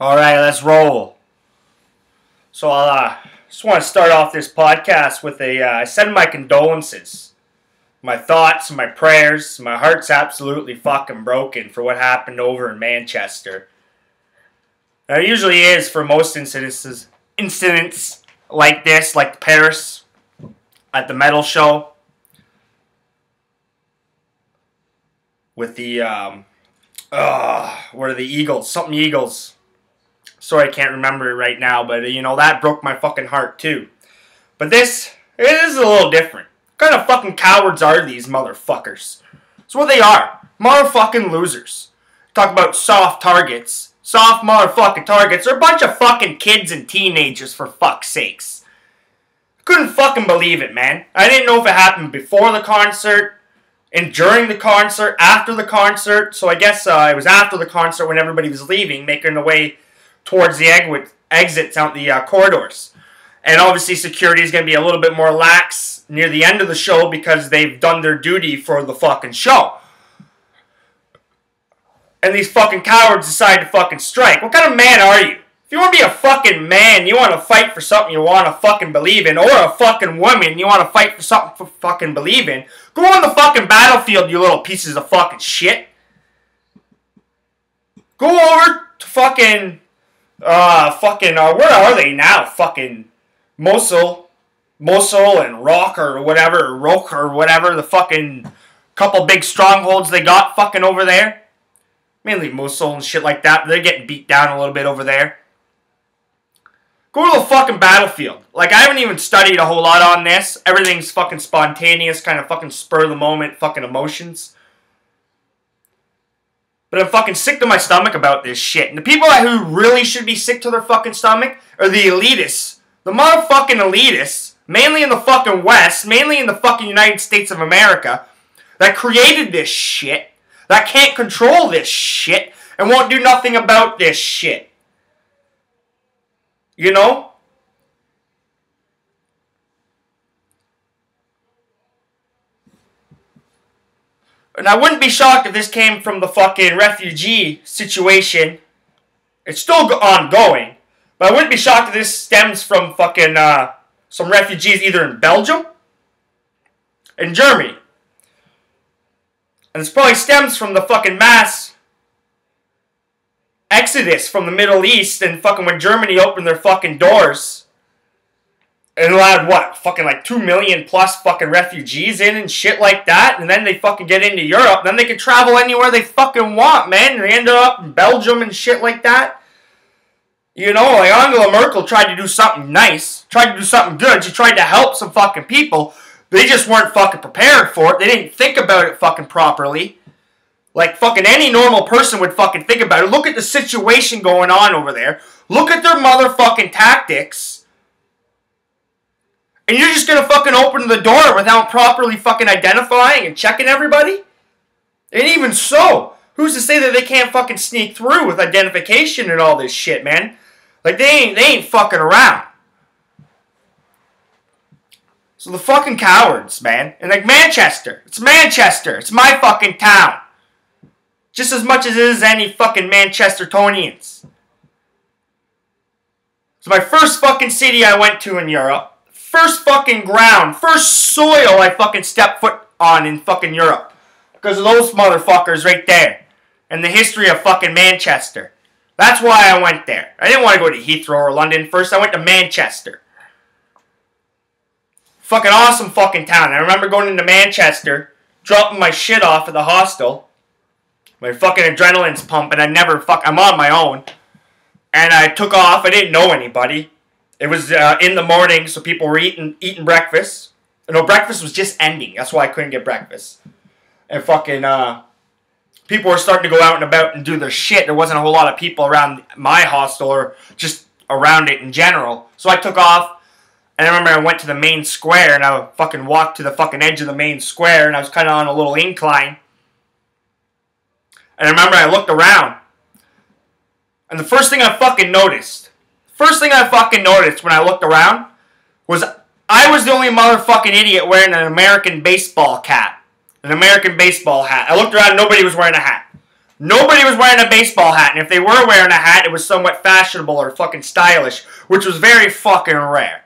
Alright, let's roll. So I just want to start off this podcast with I send my condolences, my thoughts, my prayers. My heart's absolutely fucking broken for what happened over in Manchester. Now, it usually is for most incidents like this, like Paris at the metal show with the what are the Eagles? Something Eagles. Sorry, I can't remember it right now, but that broke my fucking heart too. But this is a little different. What kind of fucking cowards are these motherfuckers? That's what they are. Motherfucking losers. Talk about soft targets. Soft motherfucking targets. They're a bunch of fucking kids and teenagers, for fuck's sakes. I couldn't fucking believe it, man. I didn't know if it happened before the concert, and during the concert, after the concert. So I guess it was after the concert when everybody was leaving, making their way towards the exits out the corridors. And obviously security is going to be a little bit more lax near the end of the show because they've done their duty for the fucking show. And these fucking cowards decide to fucking strike. What kind of man are you? If you want to be a fucking man, you want to fight for something you want to fucking believe in, or a fucking woman, you want to fight for something to fucking believe in, go on the fucking battlefield, you little pieces of fucking shit. Go over to fucking where are they now? Fucking Mosul and Rock or whatever, the fucking couple big strongholds they got fucking over there. Mainly Mosul and shit like that. They're getting beat down a little bit over there. Go to the fucking battlefield. Like, I haven't even studied a whole lot on this. Everything's fucking spontaneous, kind of fucking spur of the moment fucking emotions. But I'm fucking sick to my stomach about this shit. And the people who really should be sick to their fucking stomach are the elitists. The motherfucking elitists, mainly in the fucking West, mainly in the fucking United States of America, that created this shit, that can't control this shit, and won't do nothing about this shit. You know? And I wouldn't be shocked if this came from the fucking refugee situation. It's still ongoing. But I wouldn't be shocked if this stems from fucking some refugees either in Belgium and Germany. And this probably stems from the fucking mass exodus from the Middle East and fucking when Germany opened their fucking doors. And allowed, what, fucking like 2 million plus fucking refugees in and shit like that. And then they fucking get into Europe. And then they can travel anywhere they fucking want, man. And they end up in Belgium and shit like that. You know, like Angela Merkel tried to do something nice. Tried to do something good. She tried to help some fucking people. They just weren't fucking prepared for it. They didn't think about it fucking properly. Like fucking any normal person would fucking think about it. Look at the situation going on over there. Look at their motherfucking tactics. And you're just gonna fucking open the door without properly fucking identifying and checking everybody? And even so, who's to say that they can't fucking sneak through with identification and all this shit, man? Like, they ain't fucking around. So the fucking cowards, man. And like Manchester. It's Manchester. It's my fucking town. Just as much as it is any fucking Manchestertonians. It's my first fucking city I went to in Europe. First fucking ground, first soil I fucking stepped foot on in fucking Europe. Because of those motherfuckers right there. And the history of fucking Manchester. That's why I went there. I didn't want to go to Heathrow or London first. I went to Manchester. Fucking awesome fucking town. I remember going into Manchester, dropping my shit off at the hostel. My fucking adrenaline's pumping. I'm on my own. And I took off. I didn't know anybody. It was in the morning, so people were eating breakfast. No, breakfast was just ending. That's why I couldn't get breakfast. And fucking people were starting to go out and about and do their shit. There wasn't a whole lot of people around my hostel or just around it in general. So I took off. And I remember I went to the main square, and I fucking walked to the fucking edge of the main square, and I was kind of on a little incline. And I remember I looked around, and the first thing I fucking noticed when I looked around was I was the only motherfucking idiot wearing an American baseball cap. An American baseball hat. I looked around, nobody was wearing a hat. Nobody was wearing a baseball hat, and if they were wearing a hat, it was somewhat fashionable or fucking stylish, which was very fucking rare.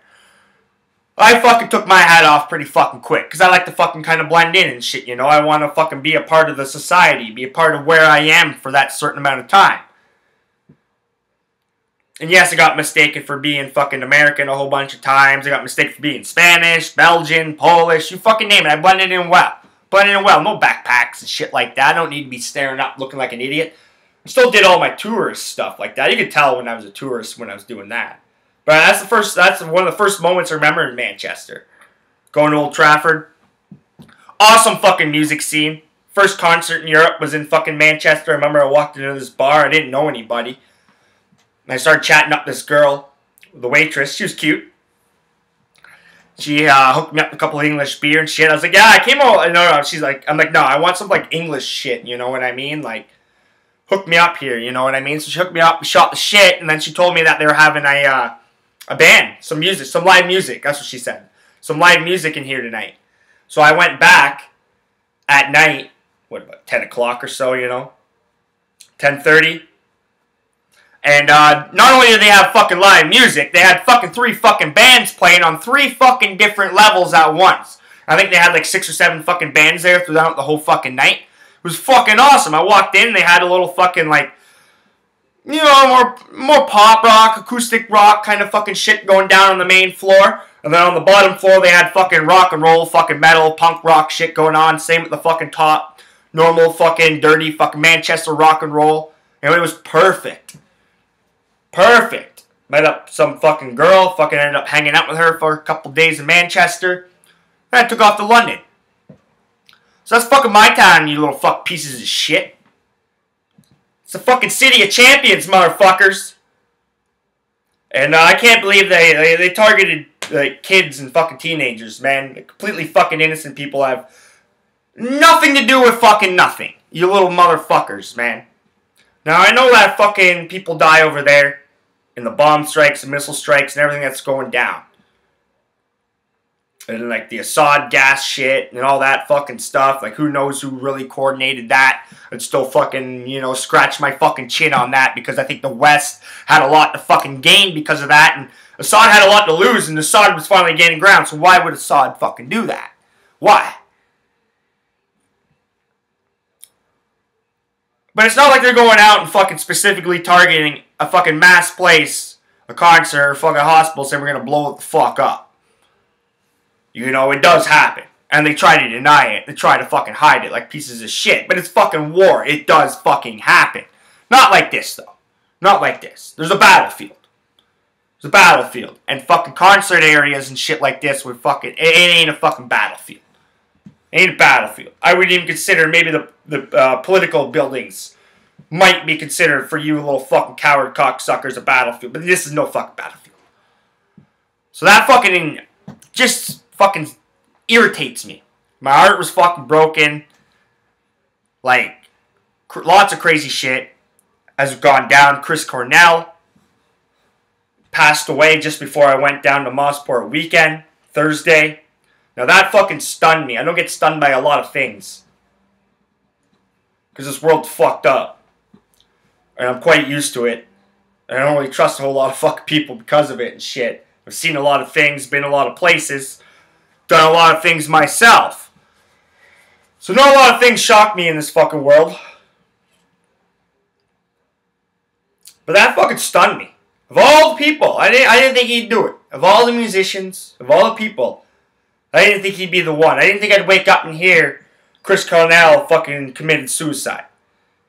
I fucking took my hat off pretty fucking quick, because I like to fucking kind of blend in and shit, you know? I want to fucking be a part of the society, be a part of where I am for that certain amount of time. And yes, I got mistaken for being fucking American a whole bunch of times. I got mistaken for being Spanish, Belgian, Polish, you fucking name it. I blended in well. Blended in well. No backpacks and shit like that. I don't need to be staring up looking like an idiot. I still did all my tourist stuff like that. You could tell when I was a tourist when I was doing that. But that's one of the first moments I remember in Manchester. Going to Old Trafford. Awesome fucking music scene. First concert in Europe was in fucking Manchester. I remember I walked into this bar. I didn't know anybody. And I started chatting up this girl, the waitress. She was cute. She hooked me up with a couple of English beer and shit. I was like, yeah, I came over. No. She's like, I'm like, no, I want some like English shit. You know what I mean? Like, hook me up here. You know what I mean? So she hooked me up, shot the shit, and then she told me that they were having a band, some music, some live music. That's what she said. Some live music in here tonight. So I went back at night, what, about 10 o'clock or so, you know? 10:30. And not only did they have fucking live music, they had fucking 3 fucking bands playing on 3 fucking different levels at once. I think they had like 6 or 7 fucking bands there throughout the whole fucking night. It was fucking awesome. I walked in, they had a little fucking like, you know, more pop rock, acoustic rock kind of fucking shit going down on the main floor. And then on the bottom floor, they had fucking rock and roll, fucking metal, punk rock shit going on. Same at the fucking top. Normal fucking dirty fucking Manchester rock and roll. And it was perfect. Perfect. Met up some fucking girl. Fucking ended up hanging out with her for a couple days in Manchester. Then I took off to London. So that's fucking my town, you little fuck pieces of shit. It's the fucking city of champions, motherfuckers. And I can't believe they targeted like kids and fucking teenagers, man. Completely fucking innocent people have nothing to do with fucking nothing. You little motherfuckers, man. Now, I know that fucking people die over there in the bomb strikes and missile strikes and everything that's going down. And like the Assad gas shit and all that fucking stuff. Like who knows who really coordinated that. I'd still fucking, you know, scratch my fucking chin on that because I think the West had a lot to fucking gain because of that. And Assad had a lot to lose and Assad was finally gaining ground. So why would Assad fucking do that? Why? But it's not like they're going out and fucking specifically targeting a fucking mass place, a concert, or fucking hospital saying we're going to blow it the fuck up. You know, it does happen. And they try to deny it. They try to fucking hide it like pieces of shit. But it's fucking war. It does fucking happen. Not like this, though. Not like this. There's a battlefield. There's a battlefield. And fucking concert areas and shit like this would fucking... It ain't a fucking battlefield. It ain't a battlefield. I would even consider maybe the political buildings might be considered for you little fucking coward cocksuckers a battlefield. But this is no fucking battlefield. So that fucking... just... fucking irritates me. My heart was fucking broken. Like, lots of crazy shit has gone down. Chris Cornell passed away just before I went down to Mossport weekend, Thursday. Now that fucking stunned me. I don't get stunned by a lot of things. Because this world's fucked up. And I'm quite used to it. And I don't really trust a whole lot of fucking people because of it and shit. I've seen a lot of things, been a lot of places. Done a lot of things myself. So not a lot of things shock me in this fucking world. But that fucking stunned me. Of all the people, I didn't think he'd do it. Of all the musicians, of all the people, I didn't think he'd be the one. I didn't think I'd wake up and hear Chris Cornell fucking committed suicide.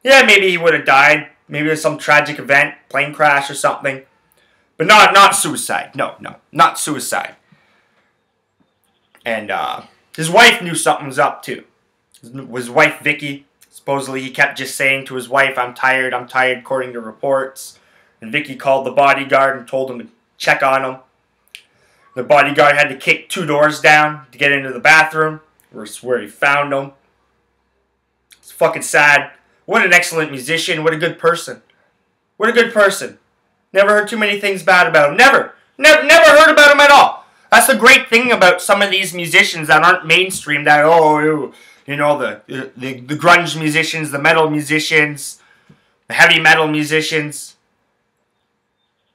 Yeah, maybe he would have died. Maybe it was some tragic event, plane crash or something. But not suicide. No, not suicide. And his wife knew something was up too. His wife Vicky, supposedly he kept just saying to his wife, I'm tired, according to reports. And Vicky called the bodyguard and told him to check on him. The bodyguard had to kick 2 doors down to get into the bathroom, where he found him. It's fucking sad. What an excellent musician. What a good person. What a good person. Never heard too many things bad about him. Never heard about him at all. That's the great thing about some of these musicians that aren't mainstream. That, oh, you know, the grunge musicians, the metal musicians, the heavy metal musicians,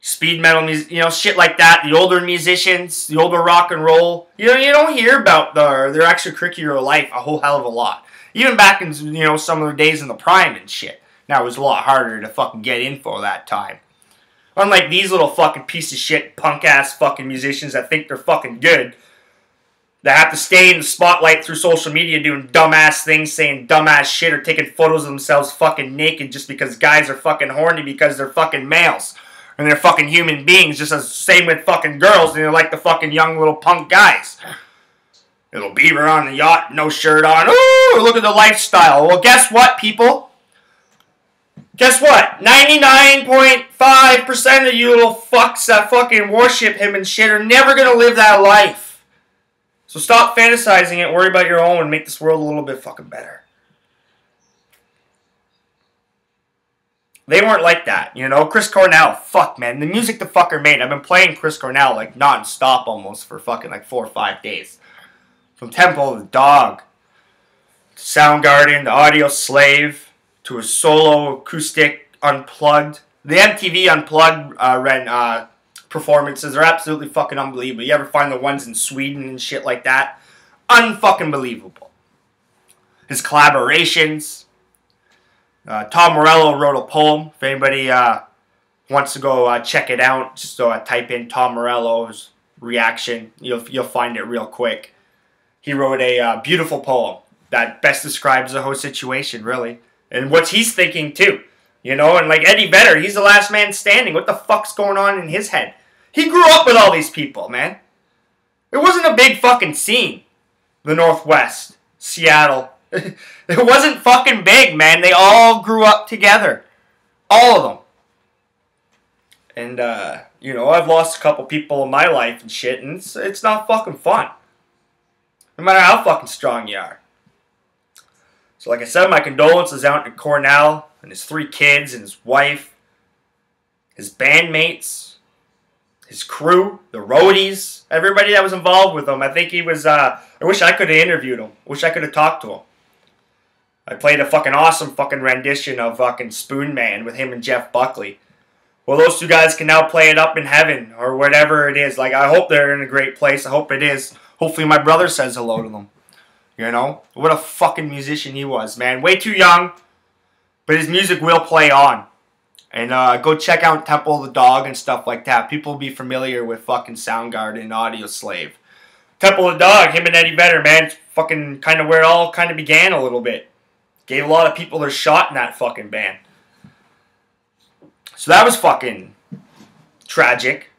speed metal music, you know, shit like that. The older musicians, the older rock and roll. You know, you don't hear about their extracurricular life a whole hell of a lot. Even back in, you know, some of their days in the prime and shit. Now it was a lot harder to fucking get info that time. Unlike these little fucking piece of shit, punk-ass fucking musicians that think they're fucking good. That have to stay in the spotlight through social media doing dumbass things, saying dumbass shit, or taking photos of themselves fucking naked just because guys are fucking horny because they're fucking males. And they're fucking human beings, just as same with fucking girls, and they're like the fucking young little punk guys. Little beaver on the yacht, no shirt on. Ooh, look at the lifestyle. Well, guess what, people? Guess what? 99.5% of you little fucks that fucking worship him and shit are never going to live that life. So stop fantasizing it, worry about your own, and make this world a little bit fucking better. They weren't like that, you know? Chris Cornell, fuck, man. The music the fucker made. I've been playing Chris Cornell, like, non-stop almost for fucking, like, 4 or 5 days. From Temple of the Dog, to Soundgarden, to Audio Slave, to a solo acoustic Unplugged. The MTV Unplugged performances are absolutely fucking unbelievable. You ever find the ones in Sweden and shit like that? Unfucking believable. His collaborations. Tom Morello wrote a poem. If anybody wants to go check it out, just type in Tom Morello's reaction. You'll find it real quick. He wrote a beautiful poem that best describes the whole situation, really. And what he's thinking, too. You know, and like Eddie Vedder, he's the last man standing. What the fuck's going on in his head? He grew up with all these people, man. It wasn't a big fucking scene. The Northwest. Seattle. It wasn't fucking big, man. They all grew up together. All of them. And, you know, I've lost a couple people in my life and shit, and it's not fucking fun. No matter how fucking strong you are. So like I said, my condolences out to Cornell and his 3 kids and his wife, his bandmates, his crew, the roadies, everybody that was involved with him. I think he was, I wish I could have interviewed him. I wish I could have talked to him. I played a fucking awesome fucking rendition of fucking Spoon Man with him and Jeff Buckley. Well, those 2 guys can now play it up in heaven or whatever it is. Like, I hope they're in a great place. I hope it is. Hopefully my brother says hello to them. You know? What a fucking musician he was, man. Way too young, but his music will play on. And go check out Temple of the Dog and stuff like that. People will be familiar with fucking Soundgarden and Audio Slave. Temple of the Dog, him and Eddie Vedder, man. It's fucking kind of where it all kind of began a little bit. Gave a lot of people their shot in that fucking band. So that was fucking tragic.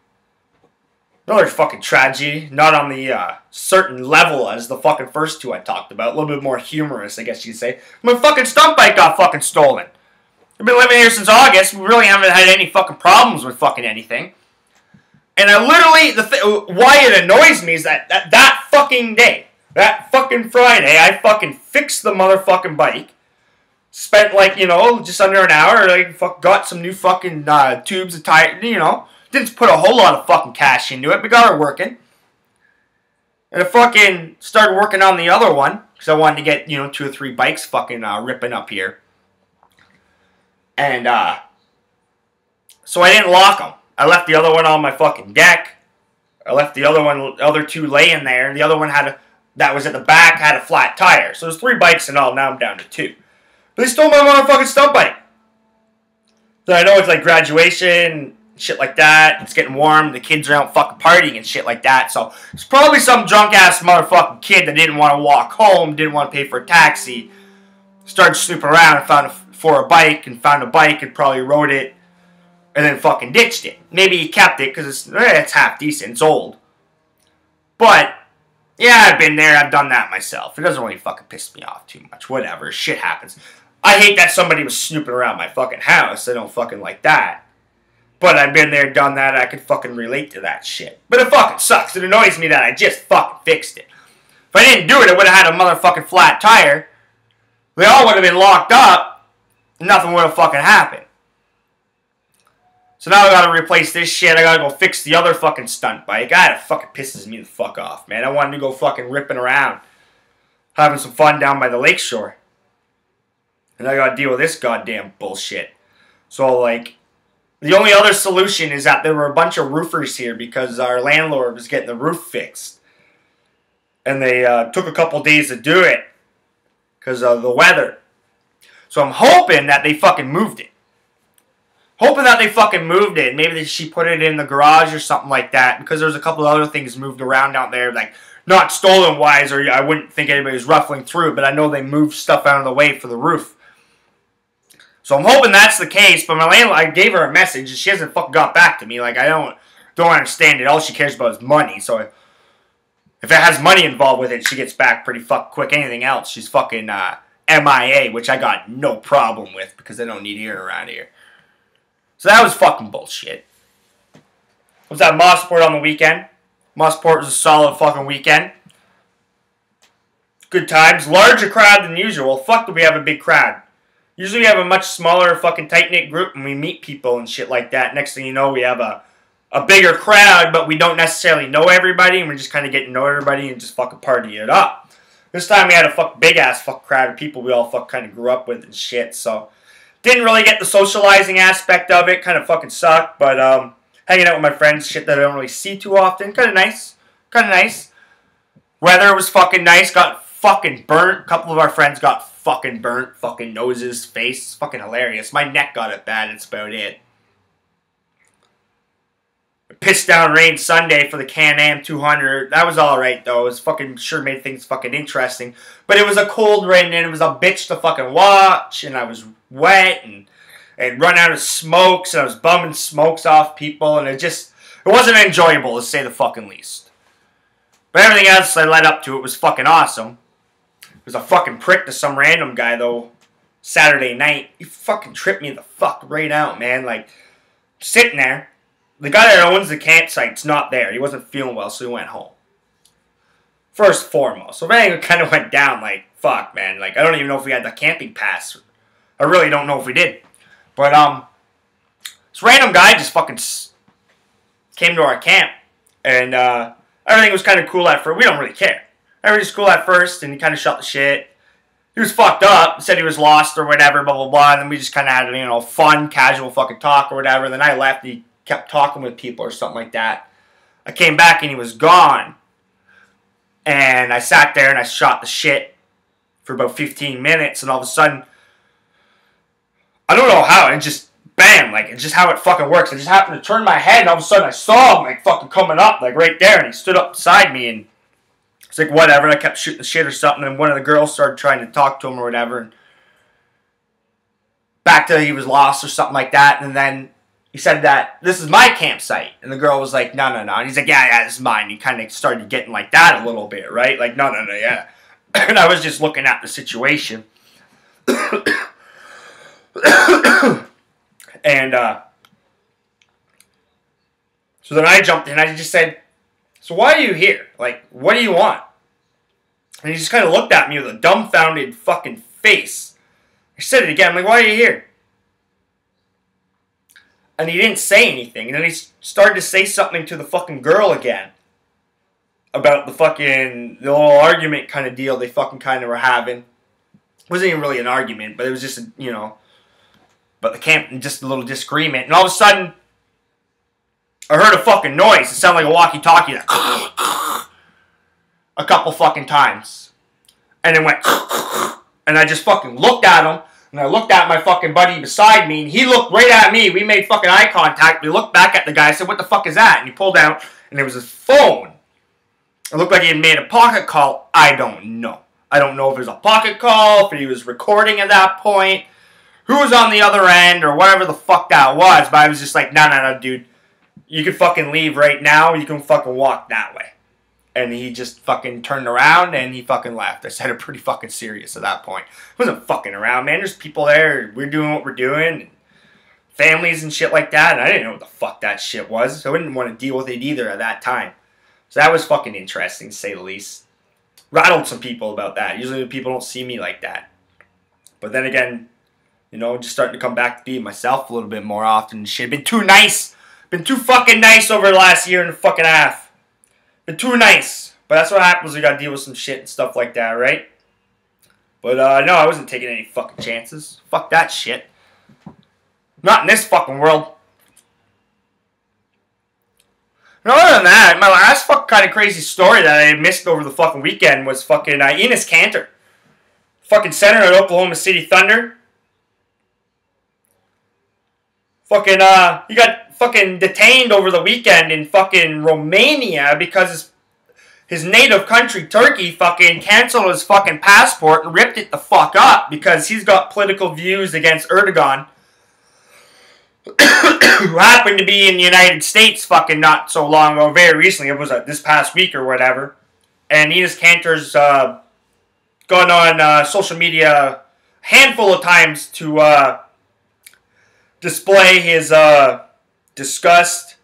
Another fucking tragedy. Not on the certain level as the fucking first 2 I talked about. A little bit more humorous, I guess you'd say. My fucking stunt bike got fucking stolen. I've been living here since August. We really haven't had any fucking problems with fucking anything. And I literally, why it annoys me is that fucking day, that fucking Friday, I fucking fixed the motherfucking bike. Spent like, you know, just under an hour. Like, got some new fucking tubes of tire, you know. Didn't put a whole lot of fucking cash into it, but got her working. And I fucking started working on the other one, because I wanted to get, you know, 2 or 3 bikes fucking ripping up here. And, so I didn't lock them. I left the other one on my fucking deck. I left the other 2 laying there. And the other one that was at the back, had a flat tire. So there's 3 bikes in all, now I'm down to 2. But they stole my motherfucking stunt bike. So I know it's like graduation, shit like that. It's getting warm. The kids are out fucking partying and shit like that. So it's probably some drunk-ass motherfucking kid that didn't want to walk home, didn't want to pay for a taxi. Started snooping around and found a bike and probably rode it and then fucking ditched it. Maybe he kept it because it's half decent. It's old. But, yeah, I've been there. I've done that myself. It doesn't really fucking piss me off too much. Whatever. Shit happens. I hate that somebody was snooping around my fucking house. I don't fucking like that. But I've been there, done that. I can fucking relate to that shit. But it fucking sucks. It annoys me that I just fucking fixed it. If I didn't do it, I would have had a motherfucking flat tire. They all would have been locked up. Nothing would have fucking happened. So now I gotta replace this shit. I gotta go fix the other fucking stunt bike. It fucking pisses me the fuck off, man. I wanted to go fucking ripping around. Having some fun down by the lakeshore. And I gotta deal with this goddamn bullshit. So, like, the only other solution is that there were a bunch of roofers here because our landlord was getting the roof fixed. And they took a couple days to do it because of the weather. So I'm hoping that they fucking moved it. Maybe she put it in the garage or something like that because there's a couple other things moved around out there, like not stolen wise, or I wouldn't think anybody was ruffling through it, but I know they moved stuff out of the way for the roof. So I'm hoping that's the case, but my landlord, I gave her a message and she hasn't fucking got back to me. Like, I don't understand it. All she cares about is money, so if it has money involved with it, she gets back pretty fucking quick. Anything else, she's fucking MIA, which I got no problem with because I don't need her around here. So that was fucking bullshit. I was at Mossport on the weekend. Mossport was a solid fucking weekend. Good times. Larger crowd than usual. Fuck, do we have a big crowd. Usually we have a much smaller fucking tight-knit group and we meet people and shit like that. Next thing you know, we have a bigger crowd, but we don't necessarily know everybody, and we're just kind of getting to know everybody and just fucking party it up. This time we had a fuck big-ass fuck crowd of people we all fuck kind of grew up with and shit, so didn't really get the socializing aspect of it. Kind of fucking sucked, but hanging out with my friends, shit that I don't really see too often. Kind of nice. Weather was fucking nice. Got fucking burnt. A couple of our friends got fucking burnt. Fucking noses, face. Fucking hilarious. My neck got it bad. That's about it. Pissed down rain Sunday for the Can-Am 200. That was alright though. It was fucking sure made things fucking interesting. But it was a cold rain and it was a bitch to fucking watch. And I was wet and run out of smokes. And I was bumming smokes off people. And it wasn't enjoyable to say the fucking least. But everything else I led up to it was fucking awesome. It was a fucking prick to some random guy though. Saturday night. He fucking tripped me the fuck right out, man. Like, sitting there. The guy that owns the campsite's not there. He wasn't feeling well, so he went home. First and foremost. So everything kind of went down like, fuck, man. Like, I don't even know if we had the camping pass. I really don't know if we did. But, this random guy just fucking came to our camp. And, everything was kind of cool at first. We don't really care. Everything was cool at first, and he kind of shut the shit. He was fucked up, said he was lost or whatever, blah, blah, blah. And then we just kind of had, you know, fun, casual fucking talk or whatever. And then I left, he kept talking with people or something like that. I came back and he was gone. And I sat there and I shot the shit for about 15 minutes. And all of a sudden, I don't know how, it just, bam, like, it's just how it fucking works. I just happened to turn my head and all of a sudden I saw him, like, fucking coming up, like, right there. And he stood up beside me and it's like, whatever. And I kept shooting the shit or something. And one of the girls started trying to talk to him or whatever. And back to he was lost or something like that. And then he said that, this is my campsite. And the girl was like, no. And he's like, yeah, this is mine. He kind of started getting like that a little bit, right? Like, no, yeah. And I was just looking at the situation. And, so then I jumped in. I just said, so why are you here? Like, what do you want? And he just kind of looked at me with a dumbfounded fucking face. I said it again. I'm like, why are you here? And he didn't say anything. And then he started to say something to the fucking girl again. About the little argument kind of deal they fucking kind of were having. It wasn't even really an argument, but it was just, you know. But the camp, just a little disagreement. And all of a sudden, I heard a fucking noise. It sounded like a walkie-talkie. Like, a couple fucking times. And it went, and I just fucking looked at him. And I looked at my fucking buddy beside me, and he looked right at me. We made fucking eye contact. We looked back at the guy. I said, what the fuck is that? And he pulled out, and it was his phone. It looked like he had made a pocket call. I don't know. I don't know if it was a pocket call, if he was recording at that point, who was on the other end or whatever the fuck that was, but I was just like, no, dude. You can fucking leave right now. You can fucking walk that way. And he just fucking turned around and he fucking left. I said it pretty fucking serious at that point. I wasn't fucking around, man. There's people there. We're doing what we're doing. And families and shit like that. And I didn't know what the fuck that shit was. So I didn't want to deal with it either at that time. So that was fucking interesting, to say the least. Rattled some people about that. Usually people don't see me like that. But then again, you know, just starting to come back to being myself a little bit more often and shit. Been too nice. Been too fucking nice over the last year and a fucking half. Been too nice. But that's what happens. We gotta deal with some shit and stuff like that, right? But, no, I wasn't taking any fucking chances. Fuck that shit. Not in this fucking world. And other than that, my last fucking kind of crazy story that I missed over the fucking weekend was fucking Enes Kanter. Fucking center at Oklahoma City Thunder. Fucking, he got fucking detained over the weekend in fucking Romania because his native country, Turkey, fucking canceled his fucking passport and ripped it the fuck up because he's got political views against Erdogan, who happened to be in the United States fucking not so long ago, very recently. It was this past week or whatever. And Enes Kanter's gone on social media a handful of times to display his disgust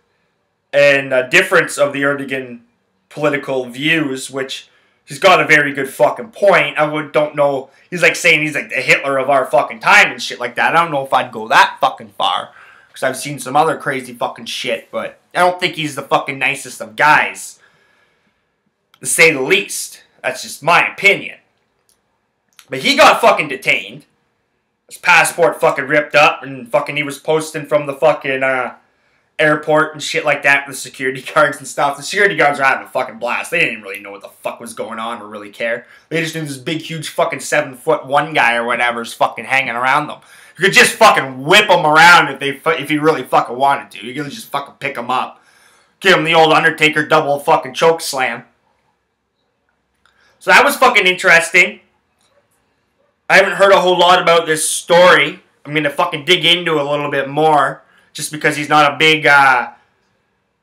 and difference of the Erdogan political views, which he's got a very good fucking point. Don't know, he's like saying he's like the Hitler of our fucking time and shit like that. I don't know if I'd go that fucking far, because I've seen some other crazy fucking shit, but I don't think he's the fucking nicest of guys, to say the least. That's just my opinion. But he got fucking detained. His passport fucking ripped up, and fucking he was posting from the fucking airport and shit like that with the security guards and stuff. The security guards were having a fucking blast. They didn't really know what the fuck was going on or really care. They just knew this big, huge fucking 7'1" guy or whatever is fucking hanging around them. You could just fucking whip them around if you really fucking wanted to. You could just fucking pick them up. Give them the old Undertaker double fucking choke slam. So that was fucking interesting. I haven't heard a whole lot about this story. I'm going to fucking dig into it a little bit more, just because he's not a big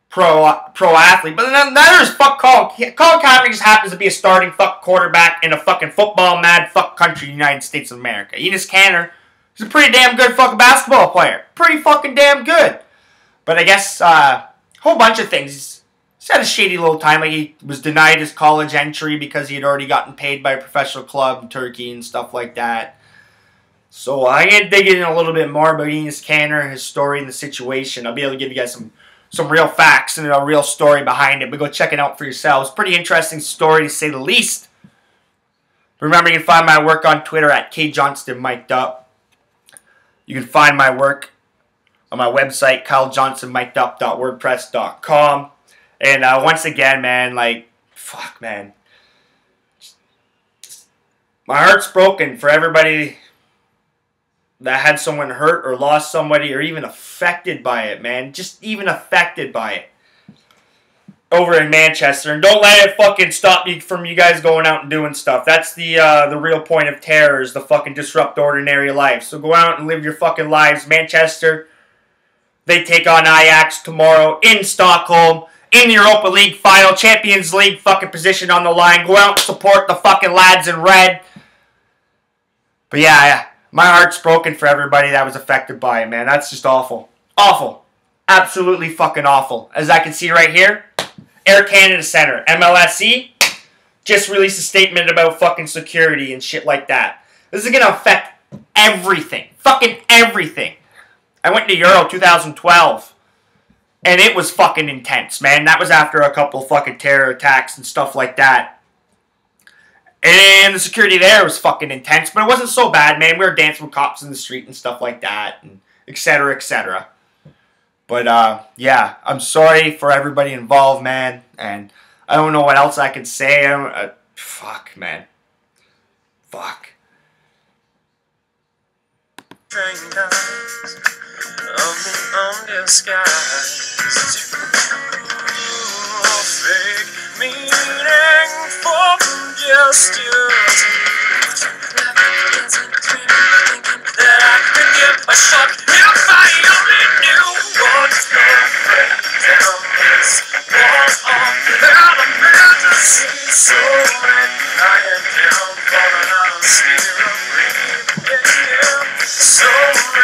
pro athlete. But neither is fuck Colin. Colin Kaepernick just happens to be a starting fuck quarterback in a fucking football mad fuck country, United States of America. Enes Kanter is a pretty damn good fucking basketball player. Pretty fucking damn good. But I guess a whole bunch of things. He's had a shady little time. Like, he was denied his college entry because he had already gotten paid by a professional club in Turkey and stuff like that. So I'm going to dig in a little bit more about Enes Kanter, his story, and the situation. I'll be able to give you guys some real facts and a real story behind it. But go check it out for yourselves. Pretty interesting story, to say the least. Remember, you can find my work on Twitter at KJohnstonMic'dUp. You can find my work on my website, KyleJohnsonMic'dUp.wordpress.com. And once again, man, like, fuck, man. My heart's broken for everybody that had someone hurt or lost somebody or even affected by it, man. Just even affected by it. Over in Manchester. And don't let it fucking stop you from you guys going out and doing stuff. That's the real point of terror, is the fucking disrupt ordinary life. So go out and live your fucking lives. Manchester, they take on Ajax tomorrow in Stockholm. In the Europa League final, Champions League fucking position on the line. Go out and support the fucking lads in red. But yeah, my heart's broken for everybody that was affected by it, man. That's just awful. Awful. Absolutely fucking awful. As I can see right here, Air Canada Centre, MLSE, just released a statement about fucking security and shit like that. This is going to affect everything. Fucking everything. I went to Euro 2012. And it was fucking intense, man. That was after a couple fucking terror attacks and stuff like that. And the security there was fucking intense. But it wasn't so bad, man. We were dancing with cops in the street and stuff like that. And et cetera, et cetera. But, yeah. I'm sorry for everybody involved, man. And I don't know what else I can say. Fuck, man. Fuck. Fake meaningful gestures that I could So red, I am down, falling out of the sphere of green. Yeah. So